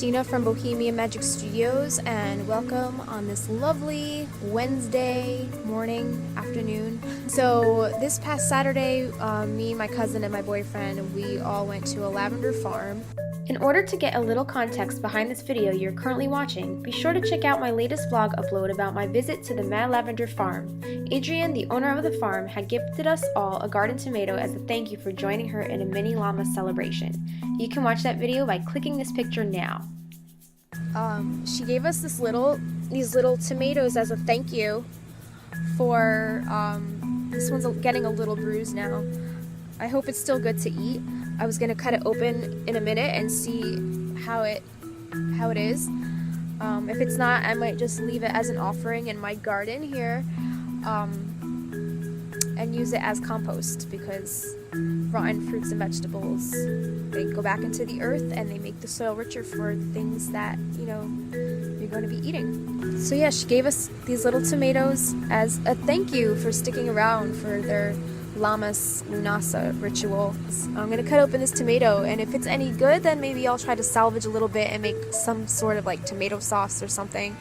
Christina from Bohemian Magic Studios, and welcome on this lovely Wednesday morning, afternoon. So this past Saturday, me, my cousin, and my boyfriend, we all went to a lavender farm. In order to get a little context behind this video you're currently watching, be sure to check out my latest vlog upload about my visit to the Mad Lavender farm. Adrienne, the owner of the farm, had gifted us all a garden tomato as a thank you for joining her in a mini Lammas celebration. You can watch that video by clicking this picture now. She gave us these little tomatoes as a thank you for, this one's getting a little bruised now. I hope it's still good to eat. I was gonna cut it open in a minute and see how it is. If it's not, I might just leave it as an offering in my garden here, and use it as compost, because rotten fruits and vegetables, they go back into the earth and they make the soil richer for things that, you know, you're going to be eating. So yeah, she gave us these little tomatoes as a thank you for sticking around for their Lammas Lunasa ritual. I'm gonna cut open this tomato, and if it's any good, then maybe I'll try to salvage a little bit and make some sort of like tomato sauce or something.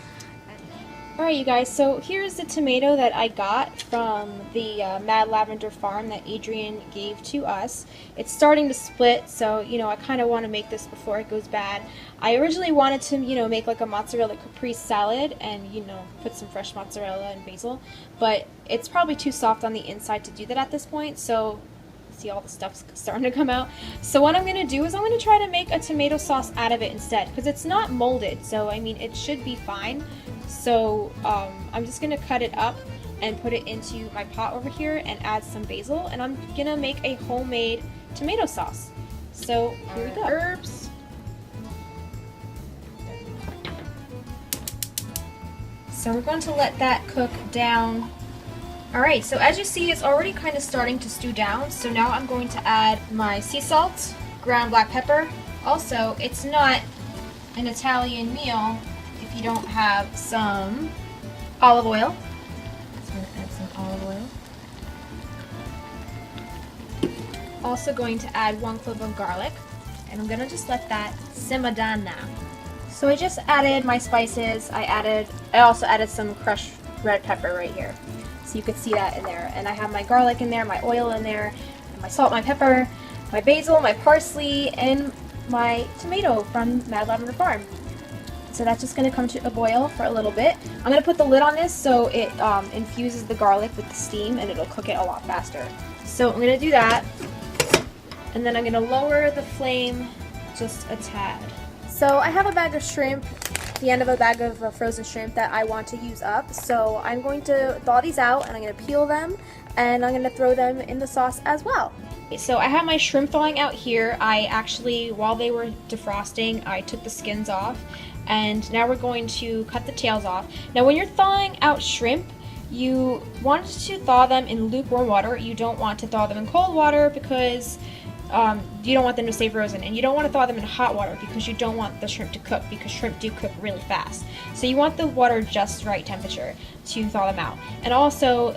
Alright you guys, so here's the tomato that I got from the Mad Lavender farm that Adrienne gave to us. It's starting to split, so you know, I kind of want to make this before it goes bad. I originally wanted to, you know, make like a mozzarella caprese salad and, you know, put some fresh mozzarella and basil, but it's probably too soft on the inside to do that at this point, so see all the stuff's starting to come out. So what I'm going to do is I'm going to try to make a tomato sauce out of it instead, because it's not molded, so I mean it should be fine. So I'm just going to cut it up and put it into my pot over here and add some basil, and I'm going to make a homemade tomato sauce. So here we go. Herbs. So we're going to let that cook down. Alright, so as you see, it's already kind of starting to stew down, so now I'm going to add my sea salt, ground black pepper. Also, it's not an Italian meal if you don't have some olive oil. So I'm going to add some olive oil. Also going to add 1 clove of garlic, and I'm going to just let that simmer down now. So I just added my spices. I also added some crushed red pepper right here. So you could see that in there. And I have my garlic in there, my oil in there, my salt, my pepper, my basil, my parsley, and my tomato from Mad Lavender Farm. So that's just going to come to a boil for a little bit. I'm going to put the lid on this so it infuses the garlic with the steam, and it'll cook it a lot faster. So I'm going to do that, and then I'm going to lower the flame just a tad. So I have a bag of shrimp, the end of a bag of frozen shrimp that I want to use up. So I'm going to thaw these out, and I'm going to peel them, and I'm going to throw them in the sauce as well. So I have my shrimp thawing out here. I actually, while they were defrosting, I took the skins off, and now we're going to cut the tails off. Now when you're thawing out shrimp, you want to thaw them in lukewarm water. You don't want to thaw them in cold water because you don't want them to stay frozen, and you don't want to thaw them in hot water because you don't want the shrimp to cook, because shrimp do cook really fast. So you want the water just right temperature to thaw them out. And also,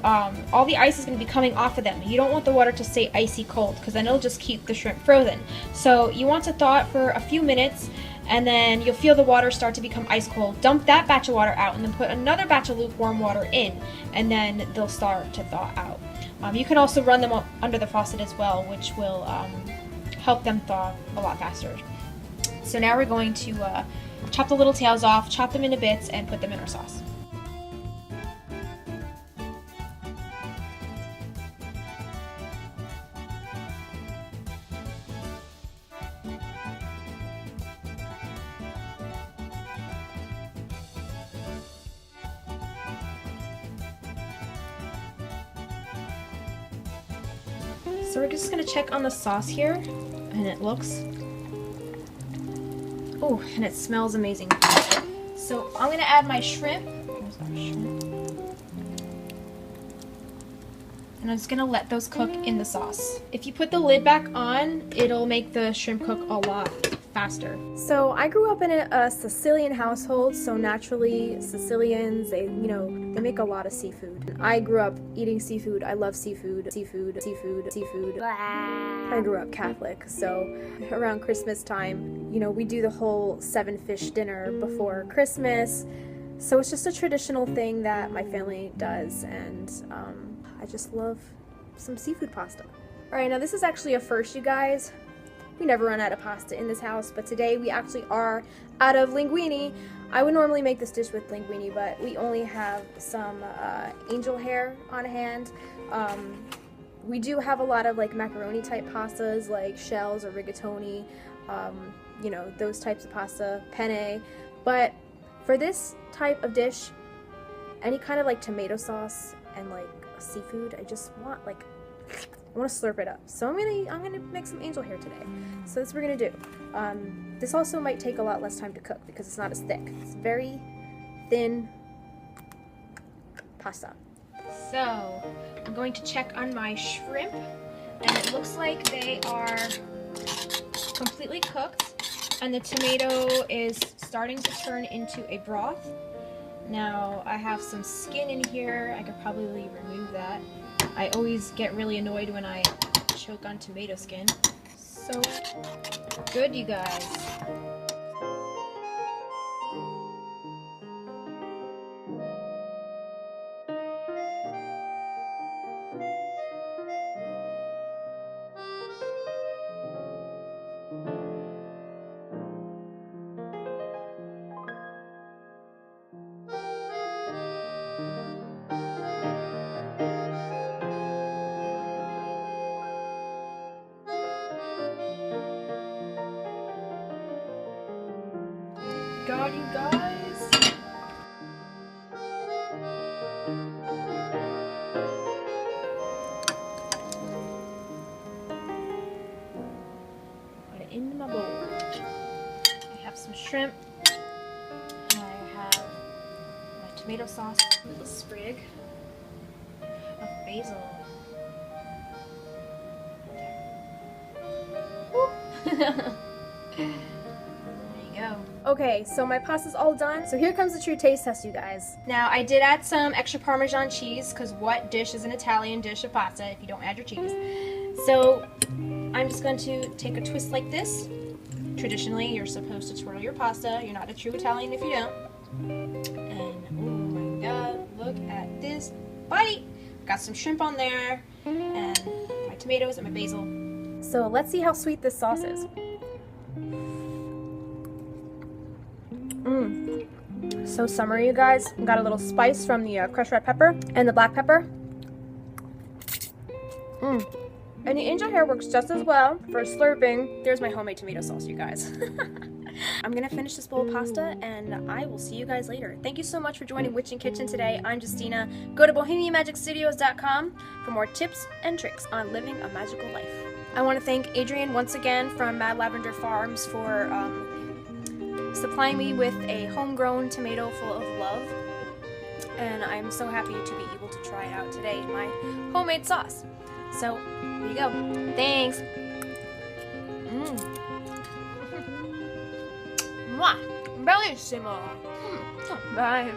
all the ice is going to be coming off of them. You don't want the water to stay icy cold, because then it'll just keep the shrimp frozen. So you want to thaw it for a few minutes, and then you'll feel the water start to become ice cold. Dump that batch of water out, and then put another batch of lukewarm water in, and then they'll start to thaw out. You can also run them under the faucet as well, which will help them thaw a lot faster. So now we're going to chop the little tails off, chop them into bits, and put them in our sauce. So we're just going to check on the sauce here, and it looks, oh, and it smells amazing. So I'm going to add my shrimp. Here's our shrimp. And I'm just going to let those cook in the sauce. If you put the lid back on, it'll make the shrimp cook a lot faster. So I grew up in a Sicilian household, so naturally Sicilians, they, you know, They make a lot of seafood. I grew up eating seafood. I love seafood. I grew up Catholic, so around Christmas time, you know, we do the whole 7-fish dinner before Christmas. So it's just a traditional thing that my family does, and I just love some seafood pasta. Alright, now this is actually a first, you guys. We never run out of pasta in this house, but today we actually are out of linguine. I would normally make this dish with linguine, but we only have some angel hair on hand. We do have a lot of like macaroni type pastas, like shells or rigatoni, you know, those types of pasta, penne. But for this type of dish, any kind of like tomato sauce and like seafood, I just want like, I want to slurp it up. So I'm gonna make some angel hair today. So that's what we're gonna do. This also might take a lot less time to cook because it's not as thick. It's very thin pasta. So I'm going to check on my shrimp, and it looks like they are completely cooked, and the tomato is starting to turn into a broth. Now I have some skin in here. I could probably remove that. I always get really annoyed when I choke on tomato skin. So good, you guys. God, you guys. Put it into my bowl. I have some shrimp. I have my tomato sauce, a little sprig of basil. Okay, so my pasta's all done. So here comes the true taste test, you guys. Now, I did add some extra Parmesan cheese, because what dish is an Italian dish of pasta if you don't add your cheese? So I'm just going to take a twist like this. Traditionally, you're supposed to twirl your pasta. You're not a true Italian if you don't. And, oh my God, look at this bite. Got some shrimp on there, and my tomatoes and my basil. So let's see how sweet this sauce is. So summery, you guys. Got a little spice from the crushed red pepper and the black pepper. And the angel hair works just as well for slurping. There's my homemade tomato sauce, you guys. I'm gonna finish this bowl of pasta, and I will see you guys later. Thank you so much for joining Witchin Kitchen today. I'm Justina. Go to BohemianMagicStudios.com for more tips and tricks on living a magical life. I want to thank Adrienne once again from Lavender Farms for supplying me with a homegrown tomato full of love, and I'm so happy to be able to try it out today in my homemade sauce. So here you go. Thanks. Mwah. Bellissimo. Bye.